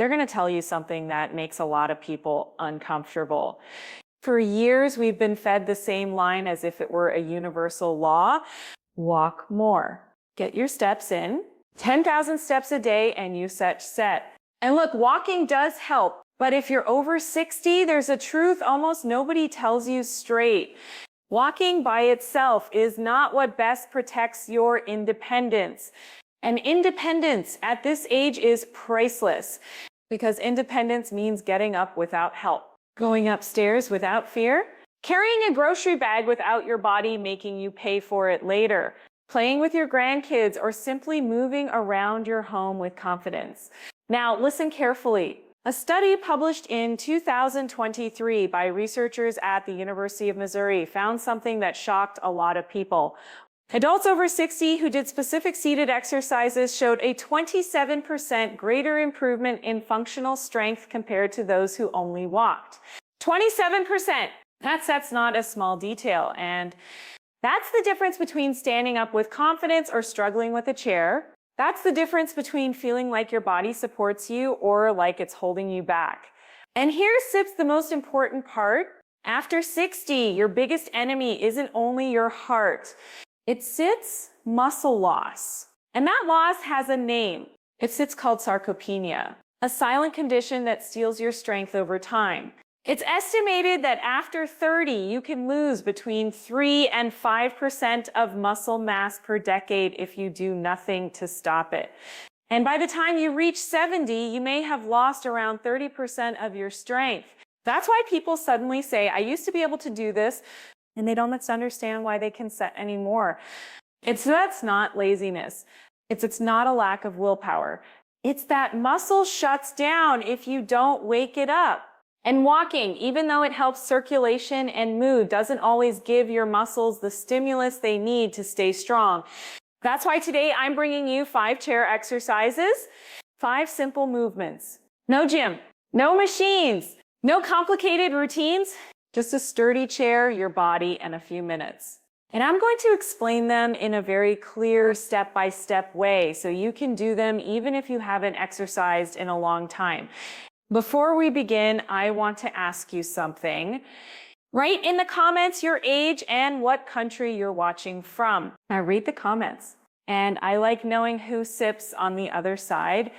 they're going to tell you something that makes a lot of people uncomfortable. For years, we've been fed the same line as if it were a universal law. Walk more. Get your steps in. 10,000 steps a day and you set. And look, walking does help. But if you're over 60, there's a truth almost nobody tells you straight. Walking by itself is not what best protects your independence. And independence at this age is priceless because independence means getting up without help, going upstairs without fear, carrying a grocery bag without your body making you pay for it later, playing with your grandkids, or simply moving around your home with confidence. Now, listen carefully. A study published in 2023 by researchers at the University of Missouri found something that shocked a lot of people. Adults over 60 who did specific seated exercises showed a 27% greater improvement in functional strength compared to those who only walked. 27%! That's not a small detail. And that's the difference between standing up with confidence or struggling with a chair. That's the difference between feeling like your body supports you or like it's holding you back. And here sits the most important part. After 60, your biggest enemy isn't only your heart. It sits muscle loss. And that loss has a name. It sits called sarcopenia, a silent condition that steals your strength over time. It's estimated that after 30, you can lose between 3 and 5% of muscle mass per decade if you do nothing to stop it. And by the time you reach 70, you may have lost around 30% of your strength. That's why people suddenly say, I used to be able to do this, and they don't understand why they can set anymore. That's not laziness. It's not a lack of willpower. It's that muscle shuts down if you don't wake it up. And walking, even though it helps circulation and mood, doesn't always give your muscles the stimulus they need to stay strong. That's why today I'm bringing you 5 chair exercises, 5 simple movements. No gym, no machines, no complicated routines, just a sturdy chair, your body, and a few minutes. And I'm going to explain them in a very clear step-by-step way so you can do them even if you haven't exercised in a long time. Before we begin, I want to ask you something. Write in the comments your age and what country you're watching from. Now read the comments. And I like knowing who sips on the other side.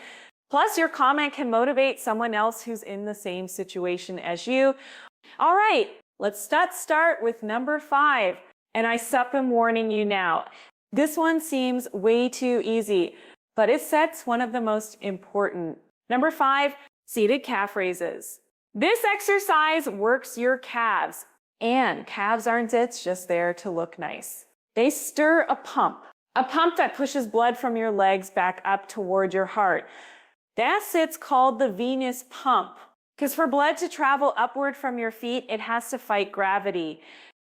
Plus, your comment can motivate someone else who's in the same situation as you. All right, let's start with number 5. And I sup am warning you now. This one seems way too easy, but it sets one of the most important. Number 5, seated calf raises. This exercise works your calves, and calves aren't just there to look nice. They stir a pump that pushes blood from your legs back up toward your heart. It's called the venous pump, because for blood to travel upward from your feet, it has to fight gravity.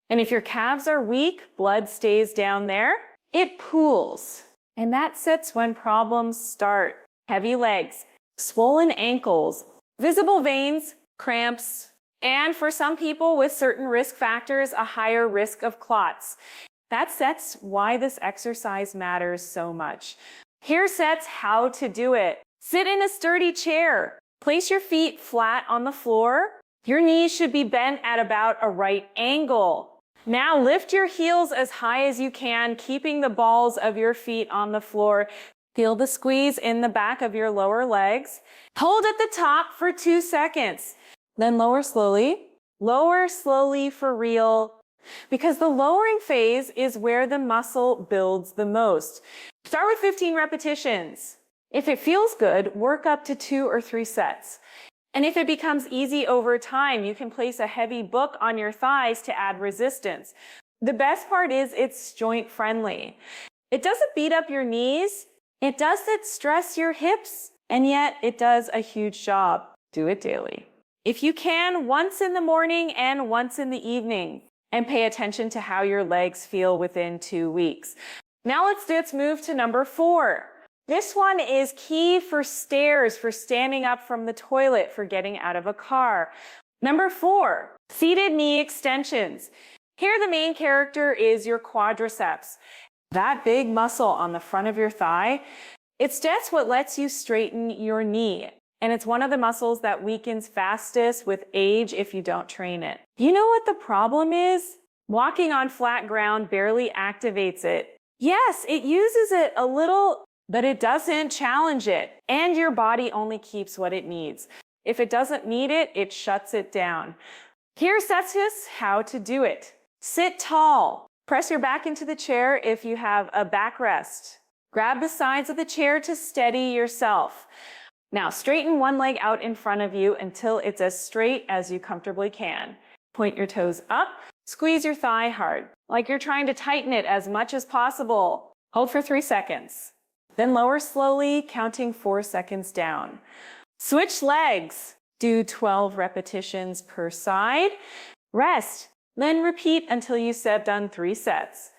And if your calves are weak, blood stays down there. It pools. And that sits when problems start. Heavy legs, swollen ankles, visible veins, cramps, and for some people with certain risk factors, a higher risk of clots. That's why this exercise matters so much. Here sets how to do it. Sit in a sturdy chair. Place your feet flat on the floor. Your knees should be bent at about a right angle. Now lift your heels as high as you can, keeping the balls of your feet on the floor. Feel the squeeze in the back of your lower legs. Hold at the top for 2 seconds. Then lower slowly. Lower slowly for real. Because the lowering phase is where the muscle builds the most. Start with 15 repetitions. If it feels good, work up to 2 or 3 sets. And if it becomes easy over time, you can place a heavy book on your thighs to add resistance. The best part is it's joint friendly. It doesn't beat up your knees. It doesn't stress your hips. And yet it does a huge job. Do it daily. If you can, once in the morning and once in the evening. And pay attention to how your legs feel within 2 weeks. Now let's move to number 4. This one is key for stairs, for standing up from the toilet, for getting out of a car. Number 4, seated knee extensions. Here the main character is your quadriceps. That big muscle on the front of your thigh, that's what lets you straighten your knee. And it's one of the muscles that weakens fastest with age if you don't train it. You know what the problem is? Walking on flat ground barely activates it. Yes, it uses it a little, but it doesn't challenge it. And your body only keeps what it needs. If it doesn't need it, it shuts it down. Here's how to do it. Sit tall. Press your back into the chair if you have a backrest. Grab the sides of the chair to steady yourself. Now straighten one leg out in front of you until it's as straight as you comfortably can. Point your toes up. Squeeze your thigh hard, like you're trying to tighten it as much as possible. Hold for 3 seconds. Then lower slowly, counting 4 seconds down. Switch legs. Do 12 repetitions per side. Rest. Then repeat until you have done 3 sets.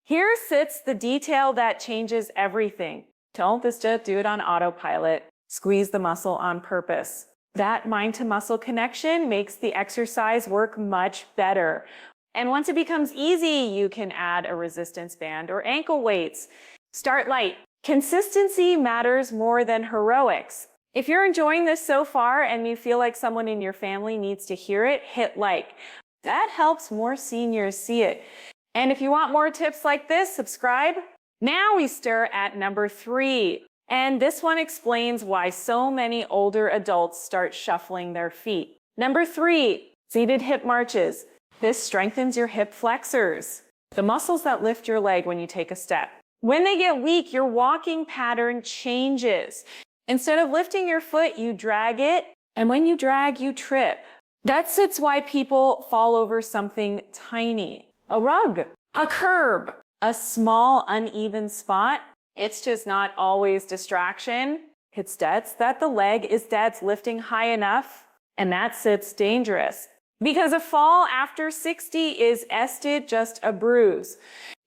Here sits the detail that changes everything. Don't just do it on autopilot. Squeeze the muscle on purpose. That mind-to-muscle connection makes the exercise work much better. And once it becomes easy, you can add a resistance band or ankle weights. Start light. Consistency matters more than heroics. If you're enjoying this so far and you feel like someone in your family needs to hear it, hit like. That helps more seniors see it. And if you want more tips like this, subscribe. Now we stir at number 3. And this one explains why so many older adults start shuffling their feet. Number 3, seated hip marches. This strengthens your hip flexors, the muscles that lift your leg when you take a step. When they get weak, your walking pattern changes. Instead of lifting your foot, you drag it, and when you drag, you trip. That's why people fall over something tiny. A rug, a curb, a small uneven spot. It's just not always distraction. It's that the leg is lifting high enough, and that's dangerous. Because a fall after 60 is just a bruise.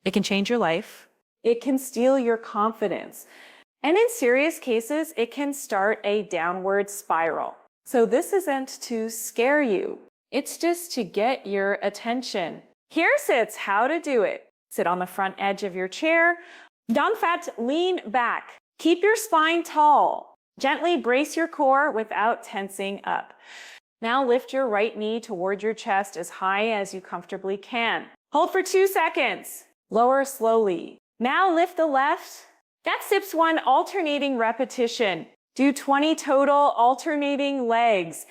It can change your life. It can steal your confidence. And in serious cases, it can start a downward spiral. So this isn't to scare you. It's just to get your attention. Here sits how to do it. Sit on the front edge of your chair. Don't lean back. Keep your spine tall. Gently brace your core without tensing up. Now lift your right knee toward your chest as high as you comfortably can. Hold for 2 seconds. Lower slowly. Now lift the left. That's one alternating repetition. Do 20 total alternating legs.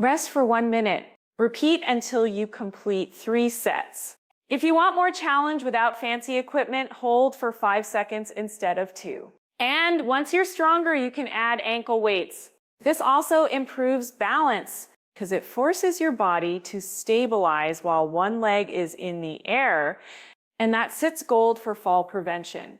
Rest for 1 minute. Repeat until you complete 3 sets. If you want more challenge without fancy equipment, hold for 5 seconds instead of 2. And once you're stronger, you can add ankle weights. This also improves balance because it forces your body to stabilize while one leg is in the air, and that sits gold for fall prevention.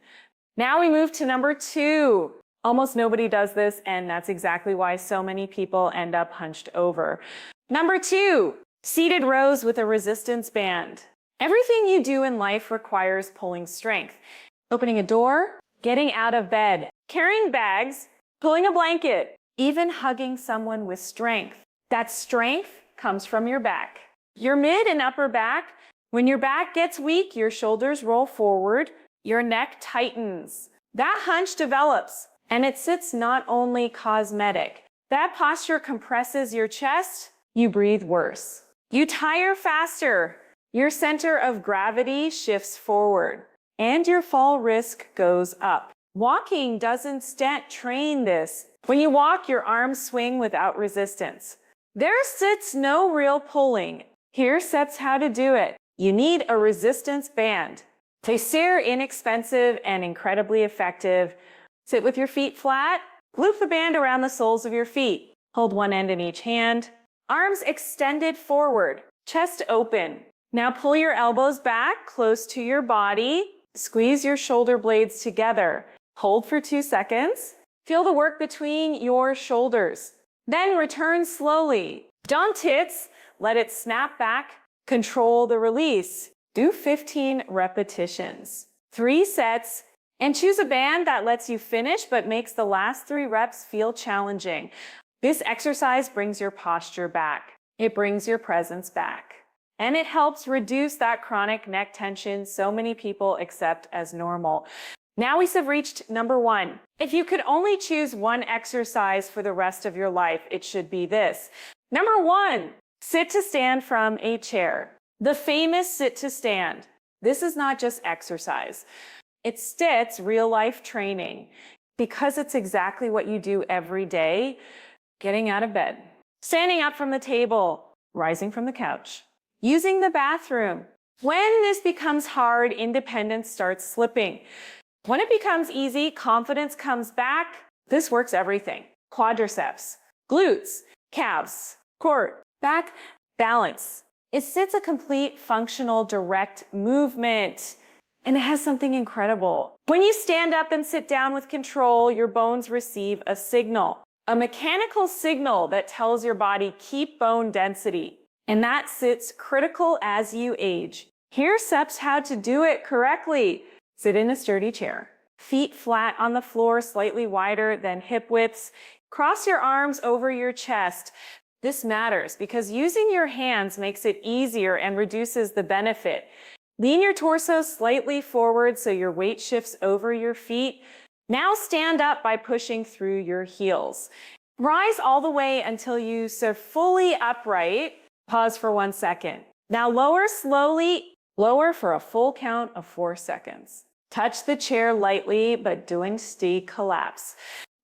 Now we move to number 2. Almost nobody does this, and that's exactly why so many people end up hunched over. Number 2, seated rows with a resistance band. Everything you do in life requires pulling strength. Opening a door, getting out of bed, carrying bags, pulling a blanket, even hugging someone with strength. That strength comes from your back. Your mid and upper back. When your back gets weak, your shoulders roll forward, your neck tightens. That hunch develops, and it sits not only cosmetic. That posture compresses your chest, you breathe worse. You tire faster. Your center of gravity shifts forward, and your fall risk goes up. Walking doesn't train this. When you walk, your arms swing without resistance. There sits no real pulling. Here sits how to do it. You need a resistance band. They're inexpensive and incredibly effective. Sit with your feet flat. Loop the band around the soles of your feet. Hold one end in each hand. Arms extended forward. Chest open. Now pull your elbows back close to your body. Squeeze your shoulder blades together. Hold for 2 seconds. Feel the work between your shoulders. Then return slowly. Don't let it snap back. Control the release. Do 15 repetitions. 3 sets, and choose a band that lets you finish but makes the last 3 reps feel challenging. This exercise brings your posture back. It brings your presence back. And it helps reduce that chronic neck tension so many people accept as normal. Now we have reached number 1. If you could only choose one exercise for the rest of your life, it should be this. Number 1, sit to stand from a chair. The famous sit to stand. This is not just exercise. It's STIT's real-life training because it's exactly what you do every day. Getting out of bed, standing up from the table, rising from the couch, using the bathroom. When this becomes hard, independence starts slipping. When it becomes easy, confidence comes back. This works everything. Quadriceps, glutes, calves, core, back, balance. It's a complete functional direct movement. And it has something incredible. When you stand up and sit down with control, your bones receive a signal. A mechanical signal that tells your body keep bone density. And that sits critical as you age. Here's steps how to do it correctly. Sit in a sturdy chair. Feet flat on the floor, slightly wider than hip widths. Cross your arms over your chest. This matters because using your hands makes it easier and reduces the benefit. Lean your torso slightly forward so your weight shifts over your feet. Now stand up by pushing through your heels. Rise all the way until you sit fully upright. Pause for 1 second. Now lower slowly. Lower for a full count of 4 seconds. Touch the chair lightly, but don't stay collapse.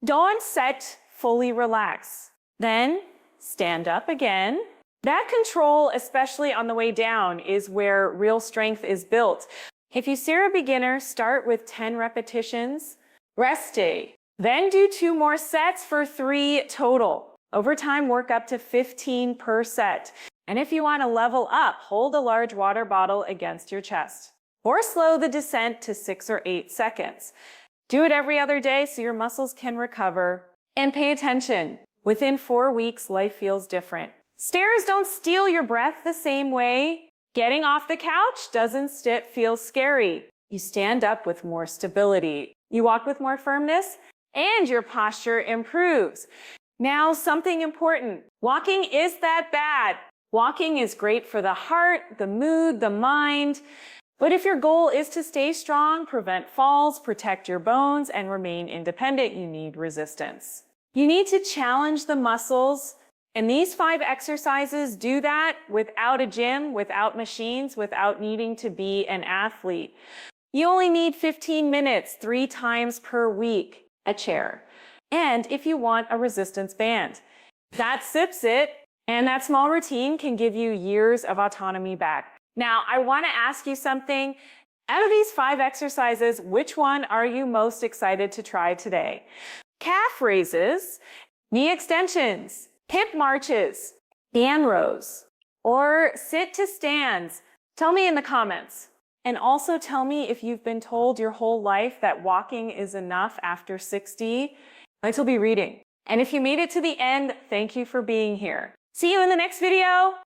Don't sit, fully relax. Then stand up again. That control, especially on the way down, is where real strength is built. If you're a beginner, start with 10 repetitions. Rest day. Then do 2 more sets for 3 total. Over time, work up to 15 per set. And if you want to level up, hold a large water bottle against your chest. Or slow the descent to 6 or 8 seconds. Do it every other day so your muscles can recover. And pay attention. Within 4 weeks, life feels different. Stairs don't steal your breath the same way. Getting off the couch doesn't feel scary. You stand up with more stability. You walk with more firmness, and your posture improves. Now, something important. Walking is that bad. Walking is great for the heart, the mood, the mind. But if your goal is to stay strong, prevent falls, protect your bones, and remain independent, you need resistance. You need to challenge the muscles. And these 5 exercises do that without a gym, without machines, without needing to be an athlete. You only need 15 minutes, 3 times per week, a chair. And if you want a resistance band. That sips it, and that small routine can give you years of autonomy back. Now, I want to ask you something. Out of these 5 exercises, which one are you most excited to try today? Calf raises, knee extensions, hip marches, band rows, or sit to stands? Tell me in the comments. And also tell me if you've been told your whole life that walking is enough after 60. I'll be reading. And if you made it to the end, thank you for being here. See you in the next video.